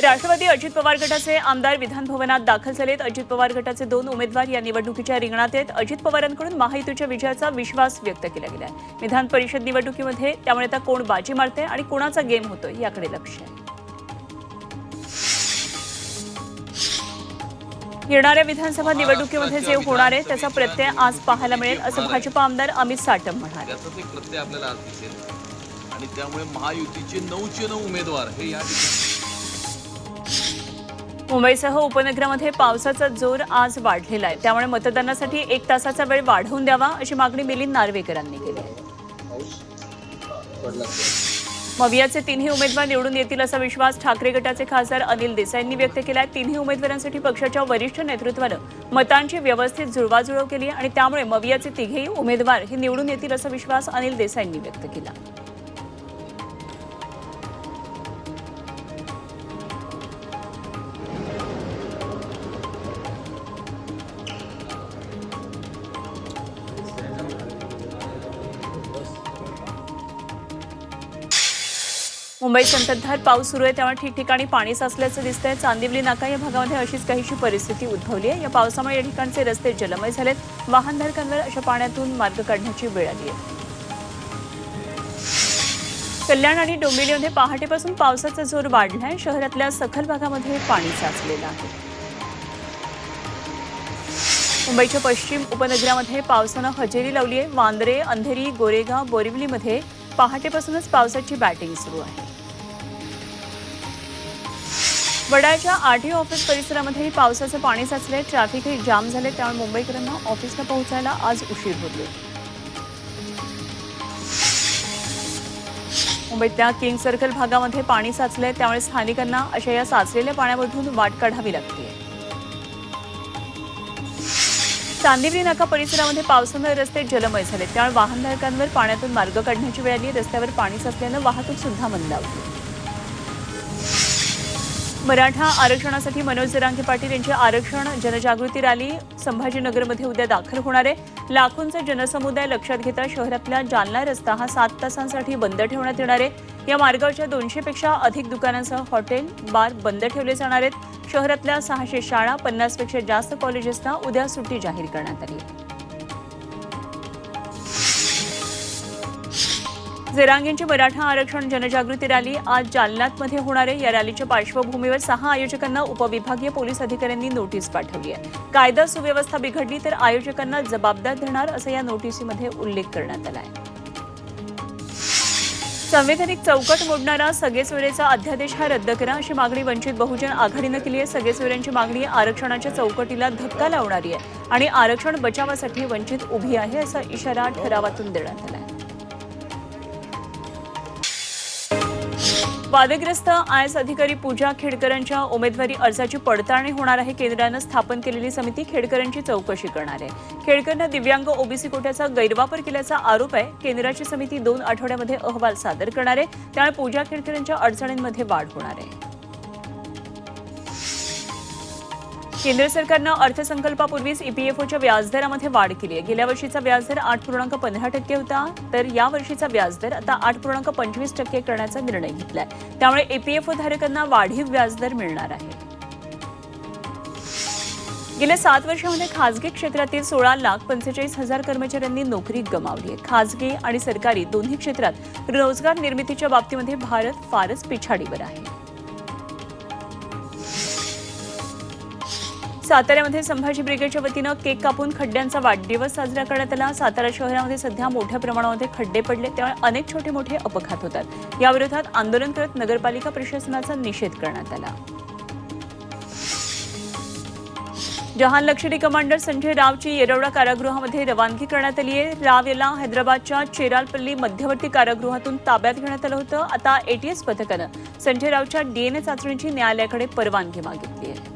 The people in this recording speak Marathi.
राष्ट्रवादी अजित पवार गटाचे आमदार विधान भवनात दाखल झालेत। अजित पवार गटाचे 2 उमेदवार या निवडणुकीच्या रिंगणात आहेत। अजित पवारांकडून महायुतीच्या विजयाचा विश्वास व्यक्त केला गेला आहे। विधान परिषद निवडणुकीमध्ये त्यामुळे आता कोण बाजी मारते आणि कोणाचा गेम होतोय याकडे लक्ष आहे। येणाऱ्या विधानसभा निवडणुकीमध्ये जे होणार आहे त्याचा प्रत्यय आज पाहायला मिळेल असं भाजप आमदार अमित साटम म्हणाले। त्याचा एक प्रत्यय आपल्याला आज दिसेल आणि त्यामुळे महायुतीचे 9चे 9 उमेदवार हे या मुंबईसह उपनगरामध्ये पावसाचा जोर आज वाढलेला आहे। त्यामुळे मतदानासाठी 1 तासाचा वेळ वाढवून द्यावा अशी मागणी मिलिंद नार्वेकरांनी केली आहे। मवियाचे 3ही उमेदवार निवडून येतील असा विश्वास ठाकरे गटाचे खासदार अनिल देसाईंनी व्यक्त केला आहे। 3ही उमेदवारांसाठी पक्षाच्या वरिष्ठ नेतृत्वानं मतांची व्यवस्थित जुळवाजुळव केली आणि त्यामुळे मवियाचे 3ही उमेदवार हे निवडून येतील असा विश्वास अनिल देसाईंनी व्यक्त केला। मुंबईत संततधार पाऊस सुरू आहे, त्यामुळे ठिकठिकाणी पाणी साचल्याचं दिसतंय। चांदिवली नाका या भागामध्ये अशीच काहीशी परिस्थिती उद्भवली आहे। या पावसामुळे या ठिकाणचे रस्ते जलमय झालेत। वाहनधारकांवर अशा पाण्यातून मार्ग काढण्याची वेळ आली आहे। कल्याण आणि डोंबिवलीमध्ये पहाटेपासून पावसाचा जोर वाढलाय। शहरातल्या सखल भागामध्ये पाणी साचलेलं आहे। मुंबईच्या पश्चिम उपनगरामध्ये पावसानं हजेरी लावली आहे। वांद्रे, अंधेरी, गोरेगाव, बोरिवलीमध्ये पहाटेपासूनच पावसाची बॅटिंग सुरू आहे। वडाळ्याच्या आरटीओ ऑफिस परिसरामध्ये पावसाचं पाणी साचले। ट्रॅफिकही जाम झाले, त्यामुळे मुंबईकरांना ऑफिसला पोहोचायला आज उशीर होतोय। मुंबईतल्या किंग सर्कल भागामध्ये पाणी साचले, त्यामुळे स्थानिकांना अशा या साचलेल्या पाण्यामधून वाट काढावी लागते। चांदिवली नाका परिसरामध्ये पावसामुळे रस्ते जलमय झाले, त्यामुळे वाहनधारकांवर पाण्यातून मार्ग काढण्याची वेळ आली। रस्त्यावर पाणी साचल्यानं वाहतूक सुद्धा मंदावली। मराठा आरक्षणासाठी मनोज जरांगे पाटील यांची आरक्षण जनजागृती रॅली संभाजीनगरमध्ये उद्या दाखल होणार आहे। लाखोंचा जनसमुदाय लक्षात घेता शहरातला जालना रस्ता हा 7 तासांसाठी बंद ठेवण्यात येणार आहे। या मार्गावरच्या 200पेक्षा अधिक दुकानांसह हॉटेल, बार बंद ठेवले जाणार आहेत। शहरातल्या 600 शाळा, 50पेक्षा जास्त कॉलेजेसना उद्या सुट्टी जाहीर करण्यात आली आहे। जरांगेंची मराठा आरक्षण जनजागृती रॅली आज जालन्यामध्ये होणार आहे। या रॅलीच्या पार्श्वभूमीवर 6 आयोजकांना उपविभागीय पोलीस अधिकाऱ्यांनी नोटीस पाठवली आहे। कायदा सुव्यवस्था बिघडली तर आयोजकांना जबाबदार धरणार असं या नोटीसीमध्ये उल्लेख करण्यात आला आहे। संवैधानिक चौकट मोडणारा सगेसवेरेचा अध्यादेश हा रद्द करा अशी मागणी वंचित बहुजन आघाडीनं केली आहे। सगेसवेऱ्यांची मागणी आरक्षणाच्या चौकटीला धक्का लावणारी आहे आणि आरक्षण बचावासाठी वंचित उभी आहे असा इशारा ठरावातून देण्यात आला आहे। वादग्रस्त आयएस अधिकारी पूजा खेडकरांच्या उमेदवारी अर्जाची पडताळणी होणार आहे। केंद्रानं स्थापन केलेली समिती खेडकरांची चौकशी करणार आहे। खेडकरनं दिव्यांग ओबीसी कोट्याचा गैरवापर केल्याचा आरोप आहे। केंद्राची समिती 2 आठवड्यामध्ये अहवाल सादर करणार आहे, त्यामुळे पूजा खेडकरांच्या अडचणींमध्ये वाढ होणार आहे। केंद्र सरकारनं अर्थसंकल्पापूर्वीच ईपीएफओच्या व्याजदरामध्ये वाढ केली आहे। गेल्या वर्षीचा व्याजदर 8.15% होता, तर या वर्षीचा व्याजदर आता 8.25% करण्याचा निर्णय घेतलाय। त्यामुळे ईपीएफओ धारकांना वाढीव व्याजदर मिळणार आहे। गेल्या 7 वर्षांमध्ये खासगी क्षेत्रातील 16,45,000 कर्मचाऱ्यांनी नोकरी गमावली आहे। खासगी आणि सरकारी दोन्ही क्षेत्रात रोजगार निर्मितीच्या बाबतीमध्ये भारत फारच पिछाडीवर आहे। साताऱ्यामध्ये संभाजी ब्रिगेडच्या वतीनं केक कापून खड्ड्यांचा वाढदिवस साजरा करण्यात आला। सातारा शहरामध्ये सध्या मोठ्या प्रमाणामध्ये खड्डे पडले, त्यामुळे अनेक छोटे मोठे अपघात होतात। याविरोधात आंदोलन करत नगरपालिका प्रशासनाचा निषेध करण्यात आला। जहान लष्करी कमांडर संजय रावची येरवडा कारागृहामध्ये रवानगी करण्यात आली आहे। राव याला हैदराबादच्या चेरालपल्ली मध्यवर्ती कारागृहातून ताब्यात घेण्यात आलं होतं। आता एटीएस पथकानं संजय रावच्या डीएनए चाचणीची न्यायालयाकडे परवानगी मागितली आहे।